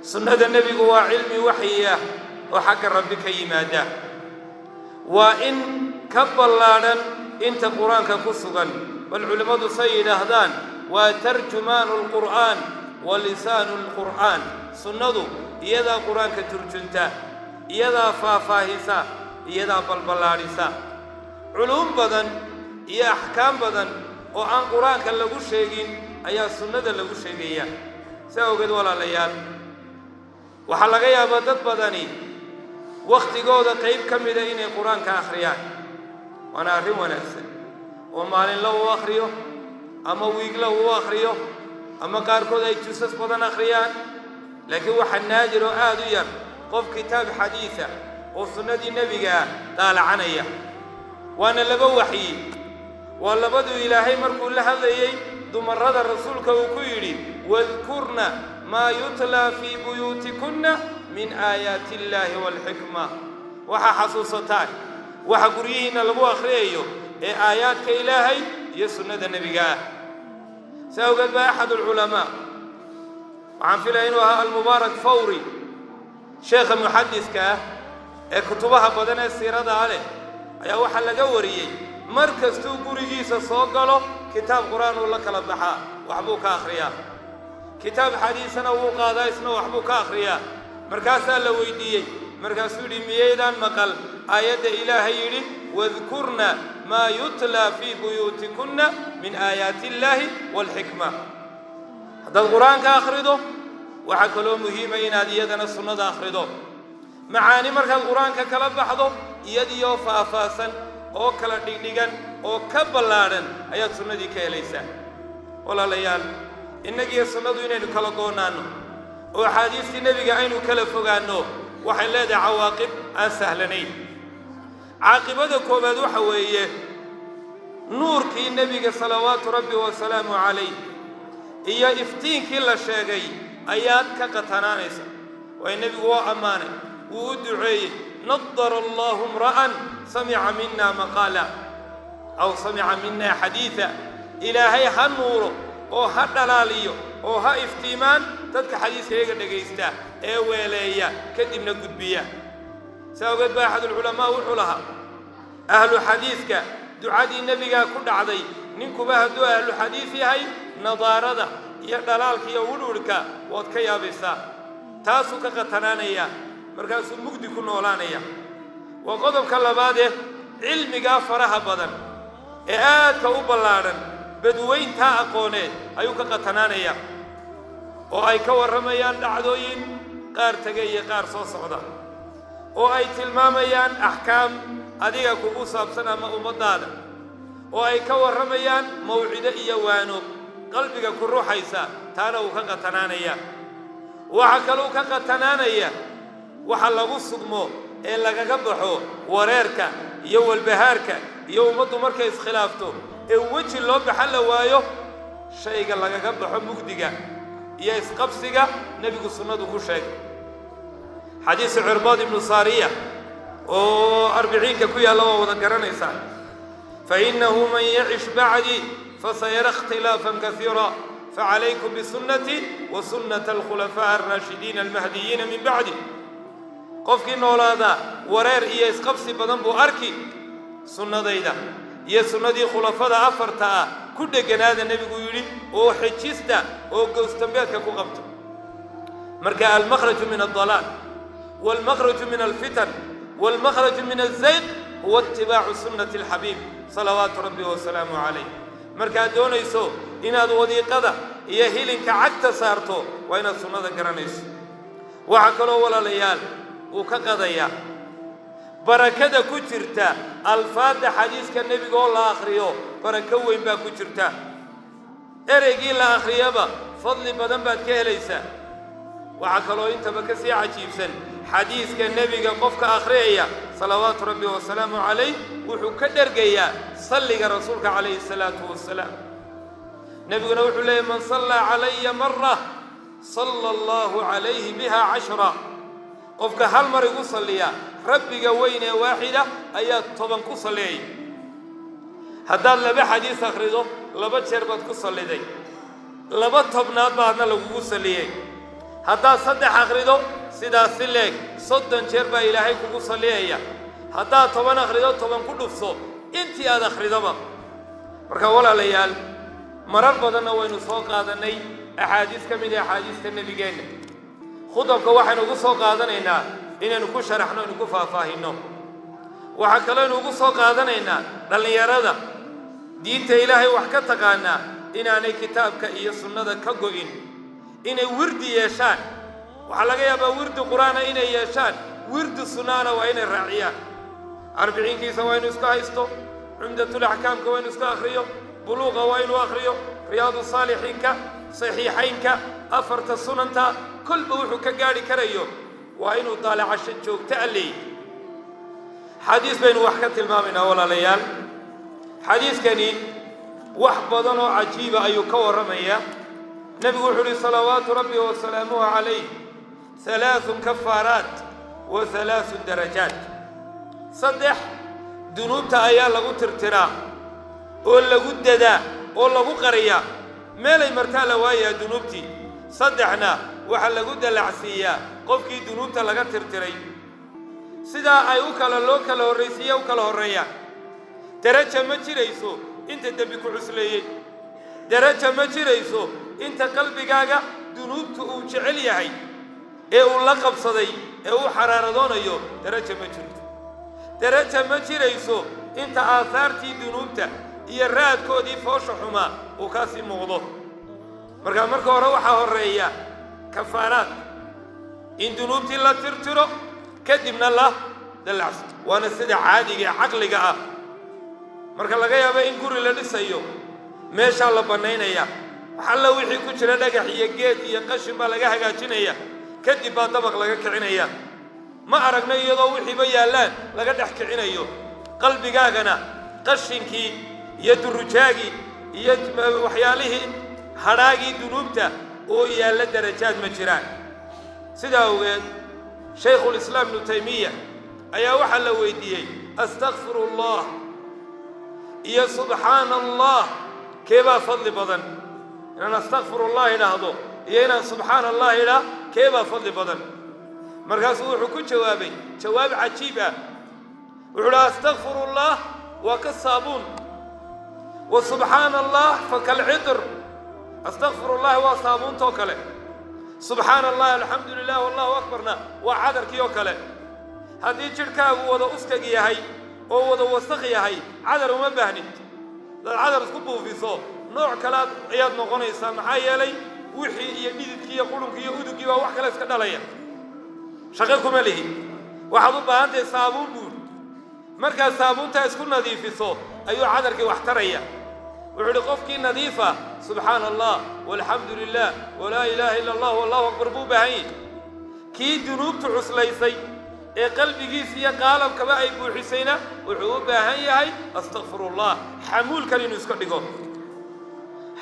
سنة النبي هو علم وحيه وحق ربك يماده وإن كبلانا انت قرآنك كسغا والعلماء سيد أهدان وترجمان القرآن ولسان القرآن سنة يدا قرآنك ترجنتا يدا فافاهسا يدا بلبلارسا علوم بدن يا أحكام بدن وعن قرآنك لغو شيغين أيا سنة لغو شيغيا سأوغد ولا ليال وحلقيا بدد بدني وقت قوضة قيب كميدا إني قرآنك أخريان وانا أرهم ونفسي ومالين له أخريو أما ويق له أخريو أما قاركو ذا يتجسس بدن أخريان لكن وحن ناجر آدويا قف كتاب حديثة وسنة النبي قال عنيا وانا لبو وحي والله بدو إلهي مركو لهذا دمرد الرسول كوكيري واذكرنا ما يتلى في بيوتكن من آيات الله والحكمة وحا حصوصتان وحا قريهن لبو أخريو آيات كإلهي يسنة النبي سأوقد أحد العلماء وعن فلانها المبارك فوري شيخ المحدث كتبها بدنا السيرة عليه أي واحد لجوري مركز تو قريجيس الصقله كتاب قرآن ولا كلا بحا وحبوك آخريا كتاب حديثنا وقاضيسنا وحبوك آخريا مركز اللويدية مركز سوري ميدان مقال آيات إلهي يري واذكرنا ما يتلى في بيوتكن من آيات الله والحكمة هذا القرآن كآخرده وحكلوا مهمين هذه يدنا السنة آخرده معاني مركز القرآن كلا بحضه يدي فافاسا أو كلا ديجان أو كبلارن أيات سنة دي كيليسا ولا ليال إنك السنة دينه كلا قونانو وحديث النبي عينه كلا فوقانو وحلاد عواقب أسهلنين عاقبة كوباد وحويه نور كي النبي صلوات ربي وسلامه عليه إيا إفتين كل شيء آيات كقتنانيسا والنبي هو أمانه ودعيه نضر الله امرأ سمع منا مقالا أو سمع منا حديثا إلهي هنوره أو هدلاليو أو هافتيمان تدك حديث هيك دقيستا إيه ويليا كدبنا قدبيا سأقول بأحد العلماء وحلها أهل حديثك دعاء النبي كل عضي ننكو بهدو أهل حديثي هاي نضارة يا دلالك يا ولورك واتكيا بسا تاسو كقتنانيا مركز مجد كل نولانيا وقدم كلا بعده علم جافرها بدن إعاد كوبلارن بدوين تا أقونه أيوك قتنانيا وأي كورميان دعوين قار تجي قار صوصعدا وأي تلماميان أحكام أديك كوبوسا بسنة ما أمضانا وأي كورميان موعد يوانو قلبك كروح يسا تانو كقتنانيا وحكلو كقتنانيا وحلقوا الصدمو إلا كجبحو وريرك يو البهارك يو مدو مركز خلافته وجه اللي بحل وايو شيء قال لك جبحو مجدجا يا إسقبسجا نبي السنة كل شيء حديث عرباض بن صارية و40 كويا الله وذكرنا إنسان فإنه من يعش بعدي فسيرى اختلافا كثيرا فعليكم بسنتي وسنة الخلفاء الراشدين المهديين من بعدي قفكي نولادا ورير إيا إسقبسي بدن بو أركي سنة دايدا إيا سنة دي خلفاء أفرتا كل جناد النبي يقولي أو حجيستا أو قوستنبيات كو قبتو مركا المخرج من الضلال والمخرج من الفتن والمخرج من الزيغ هو اتباع سنة الحبيب صلوات ربي وسلامه عليه مركا دونيسو إن هذا وضيقة إيا هيلين كعكت سارتو وإن السنة كرانيس وحكلو ولا ليال وكقضيا بركة كجرتا الفاظ حديث كالنبي قول الله آخريو بركة وين با كجرتا إرقي الله آخريا با فضل بدن بعد كهليسا وعكلو انت بكسي عجيب سن حديث كالنبي قفك آخريا صلوات ربي وسلامه عليه وحو كدرقيا صلي رسولك عليه الصلاة والسلام نبي نوح لي من صلى علي مرة صلى الله عليه بها 10 قفك هل مر يصلي ربي وين واحدة أيات طبعا كصلي هذا لبى حديث أخرجه لبى شربت كصلي دي لبى طبنات بعدنا لو كصلي هذا صدح أخريدو سيدا سلك صدن شربا إلهي كوكو صليهيا هذا طبعا أخريدو طبعا كله فصو انتي هذا أخريدو ما مركا ولا ليال مرر بدنا وين سوق هذا ني أحاديث كمية أحاديث النبي جينا خطبك واحد نقول سوق هذا نينا إن نقول شرحنا نقول فاهمنا وحكلا نقول سوق هذا نينا للي يرادا دين إلهي وحكتك عنا إن أنا كتابك إيه سنة كجوين إن ورد يشان وحلاقي يبقى ورد القرآن إن يشان ورد السنة وإن الرعية 40 كيس وين اسكا هيستو عمدة الأحكام كوين اسكا أخريو بلوغ وين وأخريو رياض الصالحين كا صحيحين كا أفرت السنن تا كل بوحو كجاري كريو وين طالع الشجوك تألي حديث بين وحكة المامنا ولا ليال حديث كني وحبضنا عجيبة أيو كور رمية نبي وحري صلوات ربي وسلامه عليه 3 كفارات و3 درجات صدح ذنوبتا أيا لغو ترترا أو لغو ددا أو لغو قريا مالي مرتالا وايا ذنوبتي صدحنا وحا لغو دلعسيا قفكي ذنوبتا لغا ترتري سيدا أي وكالا لوكالا هوريسيا وكالا هوريا درجة ما جيريسو انت دبيكو عسليي درجة ما جيريسو انت قلبigaaga ذنوبتا uu jecel yahay ee uu la qabsaday ee uu xaraaradoonayo darajo ma jirto darajo ma jirayso inta aasaartii dunuubta iyo raadkoodii foosha xuma uu ka sii muuqdo marka hore waxa horeeya kafaaraad in dunuubtii la tirtiro kadibna la dalac waana sida caadiga aqliga ah marka laga yaabo in guri la dhisayo meesha la banaynaya waxa wixii ku jira dhagax iyo geed iyo qashin ba laga hagaajinaya kadib baa dabaq laga kicinaya ما أرجنا يضو وحبا يالان لقد أحكي عنايو قلبي جانا قشنكي يد الرجاجي يد وحياله هراجي دنوبته ويا درجات مجران سيداو شيخ الإسلام ابن تيمية أيا وحل ويديي أستغفر الله يا سبحان الله كيف فضل بدن أنا أستغفر الله نهضو يا سبحان الله لا كيف فضل بدن مركز وحكون جواب عجيبة وعلى أستغفر الله وكالصابون وسبحان الله فكالعطر أستغفر الله وصابون توكله سبحان الله الحمد لله والله أكبرنا وعذر كيوكله هذه شركة ووضع أسكي هاي ووضع وسخي هاي عذر وما بهنت العذر سكبه في صوب نوع كلام عياد نغني سامحي لي وحي يميد كي يقولون كي يهودوا كي وحكي لسكت عليا شغلكم عليه واحد بانت صابون بود مركز صابون تاسكون نظيف صو أيو عذرك واحتريا وعلقفك نظيفة سبحان الله والحمد لله ولا إله إلا الله والله أكبر بو بهين كي جنوب تعس ليسي قلبي جيسي قالب كبائي بو حسينة وحبو بهين هاي أستغفر الله حمول كان ينسكت لكم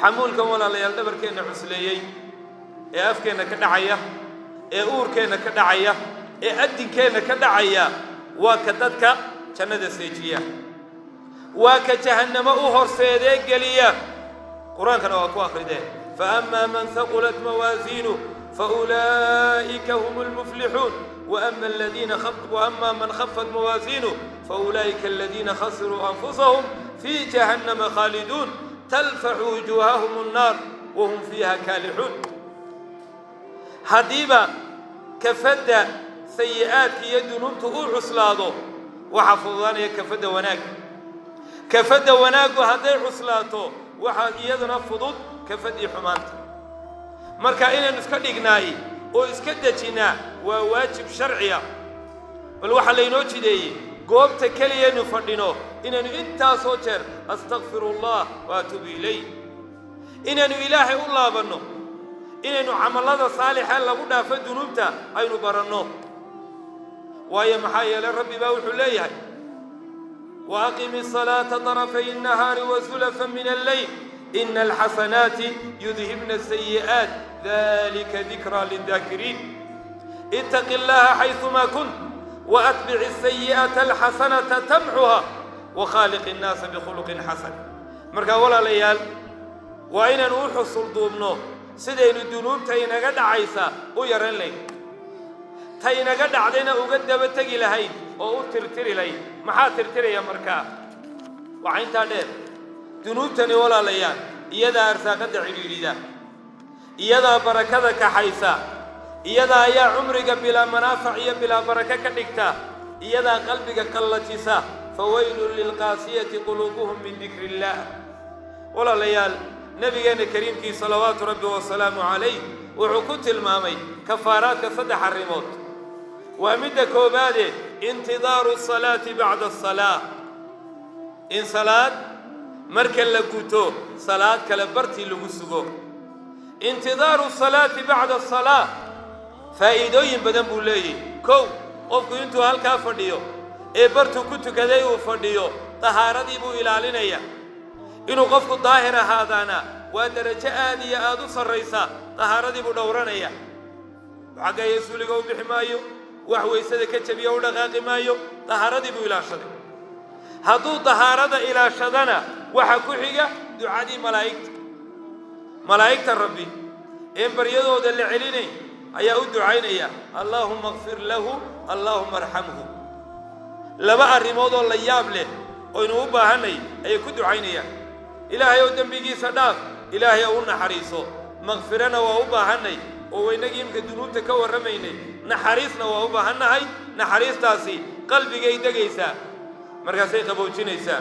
حمول كم ولا ليال دبر كينا عسليي أفكينا كدعية أوركينا كدعية أدينكينا كدعية وكدتك جنة سيجية وكجهنم أهر سيديك قليا قرآن كان أكو آخر ده فأما من ثقلت موازينه فأولئك هم المفلحون وأما من خفت موازينه فأولئك الذين خسروا أنفسهم في جهنم خالدون تلفح وجوههم النار وهم فيها كالحون هديبا كفد سيئات يد نمته عسلاده وحفظان كفد وناك وهدي عسلاته وحد يدنا فضود كفد حمانته مركا إنا نسكدقناي وإسكدتنا وواجب شرعية والوحى اللي نوتي دي قوبت كليا نفردينو إننو إنتا سوتر أستغفر الله وأتوب إليه إننو إلهي الله بنو إننو عمل الله صالحا لابد فالذنوبتا أين برنو وهي محايا للرب باوح ليه وأقم الصلاة طرفي النهار وزلفا من الليل إن الحسنات يذهبن السيئات ذلك ذكرى للذاكرين اتق الله حيثما كنت وأتبع السيئة الحسنة تمحها وخالق الناس بخلق حسن مركا ولا ليال وأين نوح الصلدومنو sidaynu dunuubta inaga dhacaysa u yaran lahayn ta inaga dhacdayna uga daba tegi lahayn oo u tirtiri lahayn maxaa tirtiraya markaa waxa intaa dheer dunuubtani walaalayaal iyadaa arsaaqada cidhiidhida iyadaa barakada kaxaysa iyadaa ayaa cumriga bilaa manaafac iyo bilaa baraka ka dhigta iyadaa qalbiga qallatisa fawaylun lilqaasiyati quluubuhum min dikri illaah walaalayaal nabigeena kariimkii salawaatu rabbi wasalaamu calayh wuxuu ku tilmaamay kafaaraadka 3 arrimood waa midda koobaade intidaaru salaati bacda asalaa in salaad marka la guto salaad kale bartii lagu sugo intidaaru salaati bacda asalaa faa'iidooyin badan buu leeyahay kow qofku intuu halkaa fadhiyo ee bartuu ku tukaday uu fadhiyo tahaaradii buu ilaalinaya inuu qofku daahir ahaadaana waa darajo aad iyo aad u sarraysa tahaaradii buu dhowranaya xagga yesuuliga u bixi maayo wax weysada ka jabiyo u dhaqaaqi maayo tahaaradii buu ilaashaday hadduu tahaarada ilaashadana waxa ku xiga ducadii malaa'igta rabbi ee baryadooda la celinay ayaa u ducaynaya allahumma ighfir lahu allahumma arhamhu laba arrimood oo la yaab leh oo inuu u baahanay ayay ku ducaynayaan ilaahay oo dambigiisa dhaaf ilaahay oo u naxariiso maghfirana waa u baahanay oo waynagii imka dunuubta ka warramaynay naxariisna waa u baahannahay naxariistaasi qalbigay degaysaa markaasay qaboojinaysaa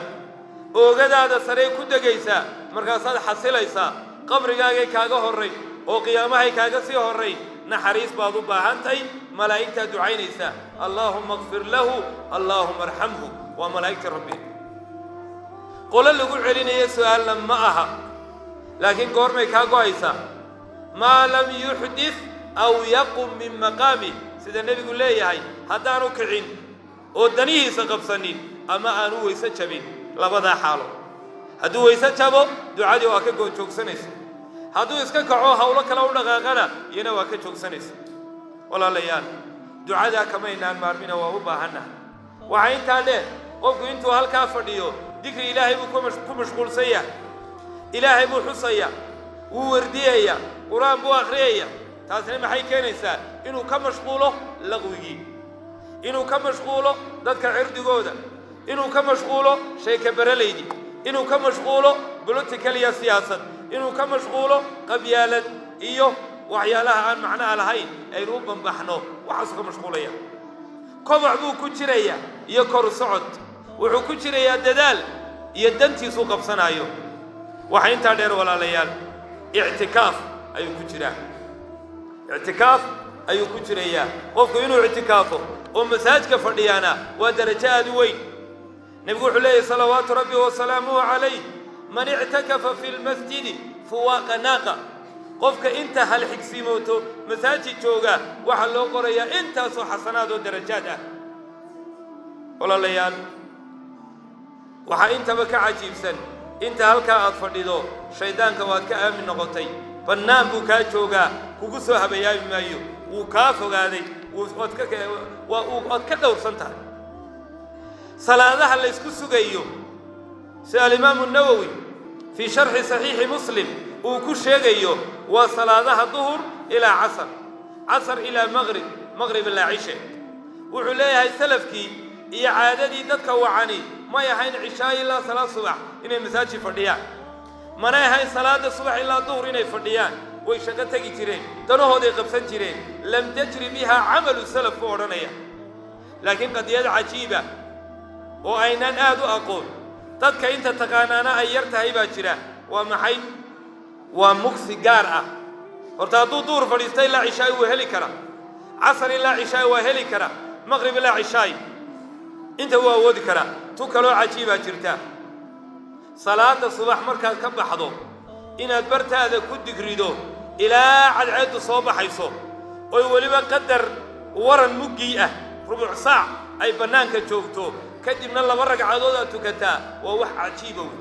oogadaada sarey ku degaysaa markaasaad xasilaysaa qabrigaagay kaaga horray oo qiyaamahay kaaga sii horray naxariis baad u baahantahay malaa'igtaa ducaynaysaa allaahumma ighfir lahu allaahumma arhamhu waa malaa'igta rabbi qolo lagu celinayo su'aalna ma aha laakiin goormay kaa go'aysaa maa lam yuxdith aw yaqum min maqaamih sida nebigu leeyahay haddaanu kicin oo danihiisa qabsanin ama aanu weyse jabin labadaa xaalo hadduu weyse jabo ducadii waa ka joogsanaysa hadduu iska kaco hawlo kale u dhaqaaqana iyana waa ka joogsanaysa walaalayaal ducadaa kamaynaan maarmina waa u baahannahay waxaa intaa dheer qofku intuu halkaa fadhiyo dikri ilaahay buu ku mashquulsan yahay ilaahay buu xusaya wuu wardiyaya qur-aan buu akhriyaya taasina maxay keenaysaa inuu ka mashquulo laqwigii inuu ka mashquulo dadka cirdigooda inuu ka mashquulo sheeka baralaydii inuu ka mashquulo political iyo siyaasad inuu ka mashquulo qabyaalad iyo waxyaalaha aan macnaha lahayn aynu u banbaxno waxaasuu ka mashquulaya koboc buu ku jiraya iyo kor socod wuxuu ku jirayaa dadaal iyo dantiisuu qabsanaayo waxa intaa dheer walaalayaal ictikaaf ayuu ku jiraa ictikaaf ayuu ku jirayaa qofku inuu ictikaafo oo masaajidka fadhiyaana waa darajo aad u weyn nebigu wuxuu leeyahay salawaatu rabbi wasalaamuhu calayh man ictakafa fi lmasjidi fuwaaqa naaqa qofka inta hal xigsimooto masaajid jooga waxaa loo qorayaa intaasoo xasanaad oo darajaad ah walaalayaal waxaa intaba ka cajiibsan inta halkaa aad fadhido shaydaanka waad ka aamin noqotay bannaan buu kaa joogaa kugu soo habayaabi maayo wuu kaa fogaaday waad ka dhowrsan tahay salaadaha la isku sugayo sida alimaamu nawowi fii sharxi saxiixi muslim uu ku sheegayo waa salaadaha duhur ilaa casar ilaa maqrib ilaa cishe wuxuu leeyahay salafkii iyo caadadii dadka wacani may ahayn cishaa ilaa salaad subax inay masaajid fadhiyaan manay ahayn salaada subax ilaa duhur inay fadhiyaan way shaqo tegi jireen danahooday qabsan jireen lam tajri biha camalu salaf ku odhanaya laakiin qadiyad cajiiba oo aynaan aad u aqoon dadka inta taqaanaana ay yar tahay baa jira waa maxay waa mugsi gaar ah horta hadduu duhur fadhiista ilaa cishaay wuu heli karaa casar ilaa cishaay waa heli karaa maqrib ilaa cishaay inta wuu awoodi karaa tu kaloo cajiibaa jirta salaada subax markaad ka baxdo inaad bartaada ku digrido ilaa cadceeddu soo baxayso oy weliba qadar waran muggii ah rubuc saac ay bannaanka joogto kadibna 2 ragcadood aad tukataa waa wax cajiiba wey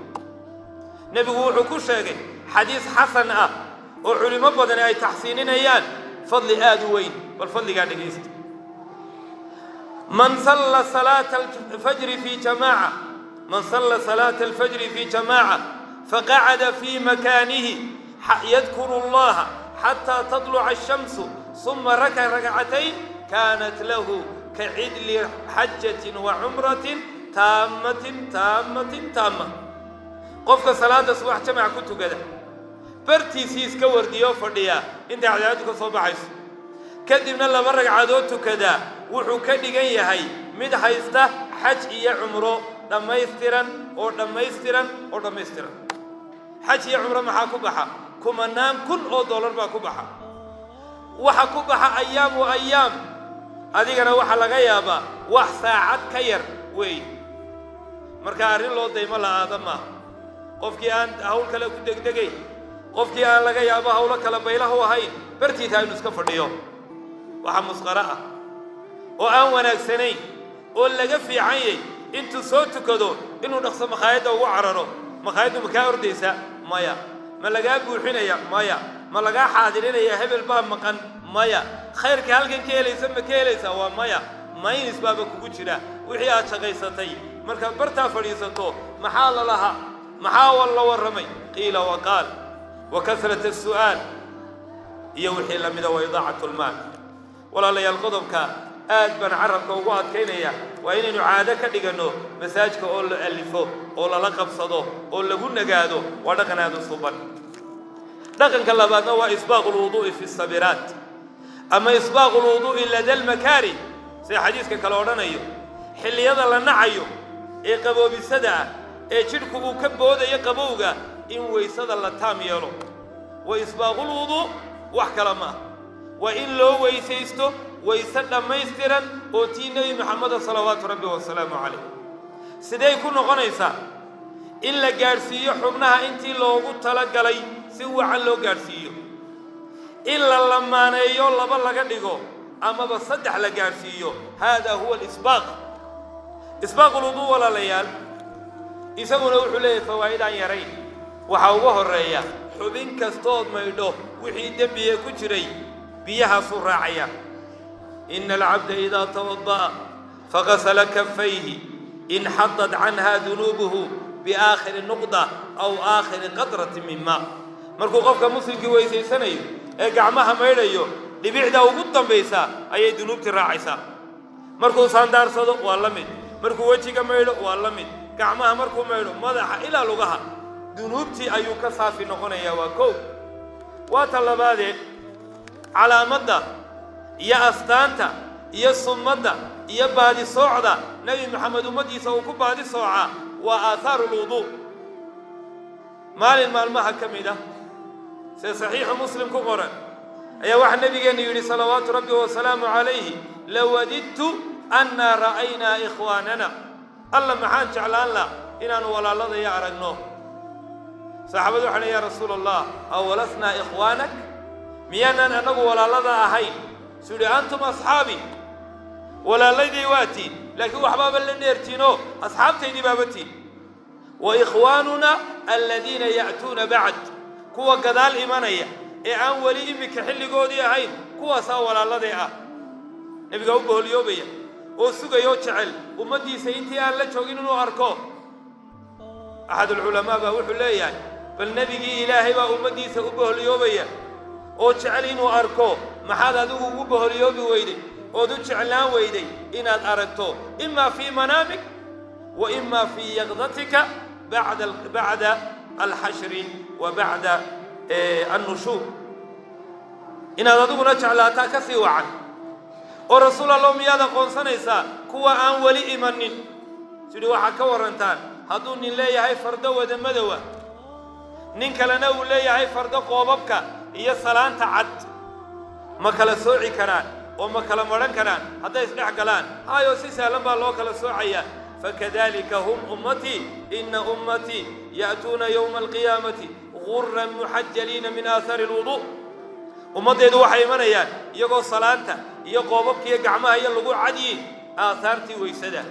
nebigu wuxuu ku sheegay xadiis xasan ah oo culimo badan ay taxsiininayaan fadli aad u weyn bal fadligaa dhegaysta man salla salaata alfajri fi jamaaca faqacada fi makaanihi yadkuru allaha حتى تطلع الشمس ثم ركع ركعتين كانت له كعدل حجة وعمرة تامة قفك صلاة الصبح جمع كنت كذا برتي سيس كورديو فرديا انت عدادك صباحيس كدبنا الله برق عادوتو كذا وحو كدغان يحي مid haysta xaj iyo umro dhamaystiran xaj iyo umro maxaa ku baxa kumanaan kun oo dollar baa ku baxa waxa ku baxa ayaam adigana waxa laga yaabaa wax saacad ka yar way marka arin loo daymo la aadama qofkii aan hawl kale ku degdegay qofkii aan laga yaabo hawlo kala baylaha ahayn bartiisa inuu iska fadhiyo waxa musqara ah oo aan wanaagsanayn oo laga fiican yahay intuu soo tukado inuu dhaqso maqaayada ugu cararo maqaayadu ma ka ordaysa maya ma laga buuxinaya maya ma laga xaadirinaya hebel baa maqan maya khayrka halkan ka helaysa ma ka helaysa waa maya maynis baaba kugu jira wixii aad shaqaysatay marka barta fadhiisato maxaa la laha maxaa walla waramay qiila wa qaal wa kasrat as-su'al iyo wixii la mida waydaa'atu al-maal wala la yalqadabka aad ban carabka ugu adkeynaya waa inaynu caado ka dhigano masaajka oo la alifo oo la qabsado oo lagu nagaado waa dhaqan aad u suuban dhaqanka labaadna waa isbaaqul wudu'i fi sabirat ama isbaaqul wudu'i ladal makari si xadiiska kale oranayo xilliyada la nacayo ee qaboobisada ee jirku uu ka boodayo qabowga in weysada la taam yeelo wa isbaaqul wudu' wax kala ma wa in loo weysaysto waysa dhamaystiran oo tii nabi maxamed sallallahu rabbi wa salaamu alayhi sidee ku noqonaysa in la gaarsiiyo xubnaha intii loogu tala galay si wacan loo gaarsiiyo in la lamaaneeyo laba laga dhigo ama ba saddex la gaarsiiyo hada huwa al-isbaaq isbaaqul wudu wala layal isaguna wuxuu leeyahay fawaaidaan yarayn waxa ugu horeeya xubin kastood maydho wixii dambiye ku jiray biyaha soo raacaya إن العبد إذا توضأ فغسل كفيه إن حطت عنها ذنوبه بآخر نقطة أو آخر قطرة من ماء مركو قفك مسلك ويسيسانيو قعمها ميريو لبعده وقطا بيسا أي ذنوب تراعيسا مركو ساندار صدق واللمد مركو وجهك ميرو واللمد قعمها مركو ميرو مدح إلى لغها ذنوبتي أيوك صافي نقنيا وكو وطلبات على مدى يا أستانتا يا صمدا يا بعد صعدة نبي محمد أمتي سوكو بعد صعة وآثار الوضوء مال ما كميدا صحيح مسلم كقرأ يا واحد نبي يقول صلوات ربي وسلامه عليه لو وددت أن رأينا إخواننا الله محان شعلان لا إن ولا الله يعرفنا صحابة وحنا يا رسول الله أولسنا إخوانك ميانا أنه ولا الله أهين سوري أنتم أصحابي ولا لدي واتي لكن أحباب اللي نرتينو أصحاب تيدي بابتي وإخواننا الذين يأتون بعد كوا قدال إيمانية إعان ولي إمك حل قودي أهين كوا سا ولا لدي نبقى أبوه اليوبية وسوق يوتشعل ومدي سينتي أهل لتشوغينو أركو أحد العلماء بقول لي يعني فالنبي إلهي ومدي سأبوه اليوبية وتشعلين وأركو maxaad adigu ugu boholiyoobi weyday oo du jeclaan weyday inaad aragto imma fi manamik wa imma fi yaqdatika ba'da al-hashr wa ba'da an-nushur inaad adiguna jeclaata ka sii wacan oo rasuulallah miyada qoonsanaysa kuwa aan wali imanin sidii waxa ka warantaan haduu nin leeyahay fardo wada madawa nin kalena uu leeyahay fardo qoobabka iyo salaanta cad ما كلا سوعي كران وما كلا مرن كران هذا يسمع كلام هاي وسيسالم بالله كلا سوعيا فكذلك هم أمتي إن أمتي يأتون يوم القيامة غرا محجلين من آثار الوضوء أمتي يدو حيمانيا يقول صلاة يقوبك يقعمها يلقوا عدي آثارتي ويسدا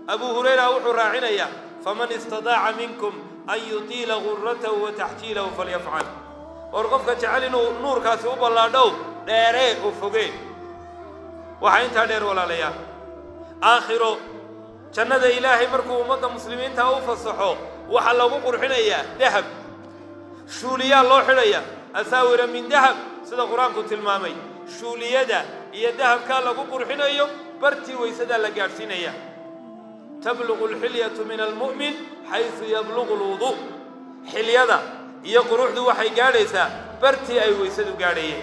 أبو هريرة وحراعنيا فمن استطاع منكم أن يطيل غرته وتحجيله فليفعل ورقفك تعالي نور كاسوب الله دو ديري وفوقي وحين تدير ولا ليا آخره جنة إلهي مركو أمة مسلمين تاوف الصحو وحلقوا قرحنيا ذهب شوليا الله حليا أساور من ذهب sida quraanku tilmaamay shuuliyada iyo dahabka lagu qurxinayo bartii weysada la gaarsiinaya tablughu alhilyatu min almu'min haythu yablughu alwudu hilyada iyo quruxdu waxay gaaraysaa bartii ay weysadu gaarayeen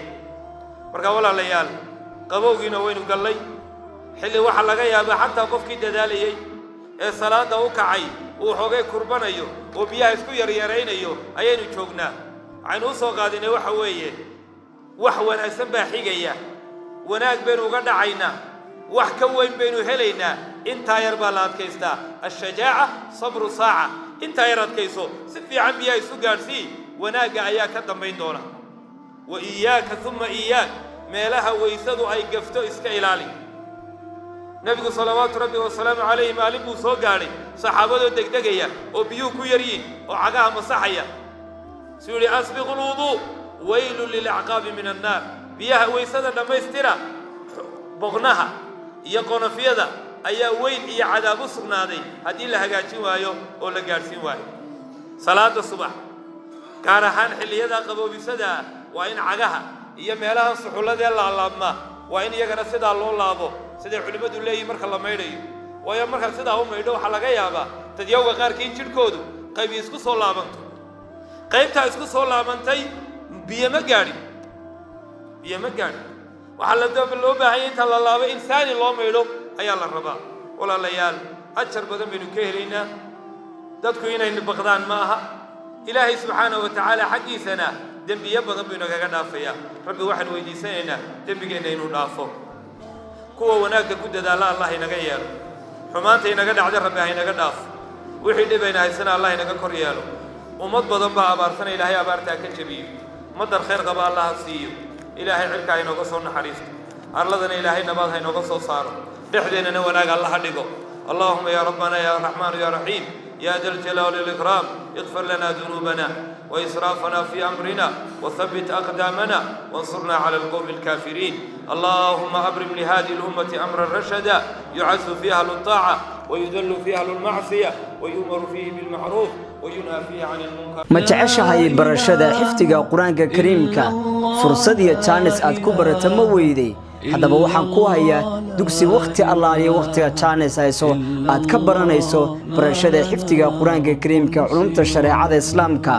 marka walaalayaal qabowgiina waynu gallay xilli waxa laga yaabaa xataa qofkii dadaalayay ee salaada u kacay uu xoogay kurbanayo oo biyaha isku yaryaraynayo ayaynu joognaa aynu u soo qaadinay waxa weeye wax wanaagsan baa xigaya wanaag baynu uga dhacaynaa wax ka weyn baynu helaynaa intaa yar baa la adkaystaa ashajaaca sabru saaca intaa yar adkayso si fiican biyaha isu gaarsii wanaagga ayaa ka dambayn doona wa iyaaka uma iyaak meelaha weysadu ay gafto iska ilaali nabigu salawaatu rabbi wasalaamu calayhi maalin buu soo gaadhay saxaabadoo degdegaya oo biyuhu ku yaryiin oo cagaha masaxaya suu yidhi asbiqu lwuduu waylun lilacqaabi min annaar biyaha weysada dhammaystira boqnaha iyo qonofyada ayaa weyl iyo cadaab u sugnaaday haddii la hagaajin waayo oo la gaadhsiin waayo salaada subax gaar ahaan xilliyada qaboobisada waa in cagaha iyo meelaha suxulladee laalaabma waa in iyagana sidaa loo laabo siday culimmadu leeyihin marka la maydhayo waayo marka sidaa u maydho waxaa laga yaabaa dadyawga qaarkii in jidhkoodu qaybi isku soo laabanto qaybtaa isku soo laabantay biyo ma gaadhin waxaa loo baahanya inta la laabo insaani loo maydho ayaa la rabaa walaalayaal ajar badan baynu ka helaynaa dadku inaynu baqdaan ma aha ilaahay subxaanahu wa tacaala xaggiisana dembiyo badan buu inagaga dhaafayaa rabbi waxaan weydiisanaynaa dembigeenna inuu dhaafo kuwa wanaagga ku dadaala allah inaga yeelo xumaanta inaga dhacda rabbi ha inaga dhaafo wixii dhibayna haysana allah inaga kor yeelo ummad badan baa abaarsana ilaahay abaartaa ka jabiyo madar khayr qaba allah ha siiyo ilaahay cirka ha inooga soo naxariisto arladana ilaahay nabaad ha inooga soo saaro dhexdeennana wanaag allah ha dhigo allahuma ya rabbana ya raxmaanu ya raxiim يا ذا الجلال والإكرام اغفر لنا ذنوبنا وإسرافنا في أمرنا وثبت أقدامنا وانصرنا على القوم الكافرين اللهم أبرم لهذه الأمة أمرا رشدا يعز فيه أهل الطاعة ويذل فيه أهل المعصية ويؤمر فيه بالمعروف وينهى فيه عن المنكر ما جعشها برشدا حفتك قرآن كريمك فرصة تانس أتكبر تمويدي haddaba waxaan ku hayaa dugsi waqti allaaliyo waqtiga jaanis hayso aad ka baranayso barashada xifdiga quraanka kariimka culumta shareecada islaamka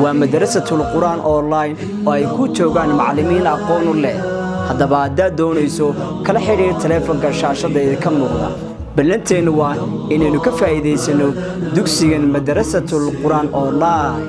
waa madrasatul quraan online oo ay ku joogaan macallimiin aqoon u leh haddaba haddaad doonayso kala xiriir taleefanka shaashada ka muuqda ballanteenu waa inaynu ka faa'iidaysano dugsigan madrasatul quraan online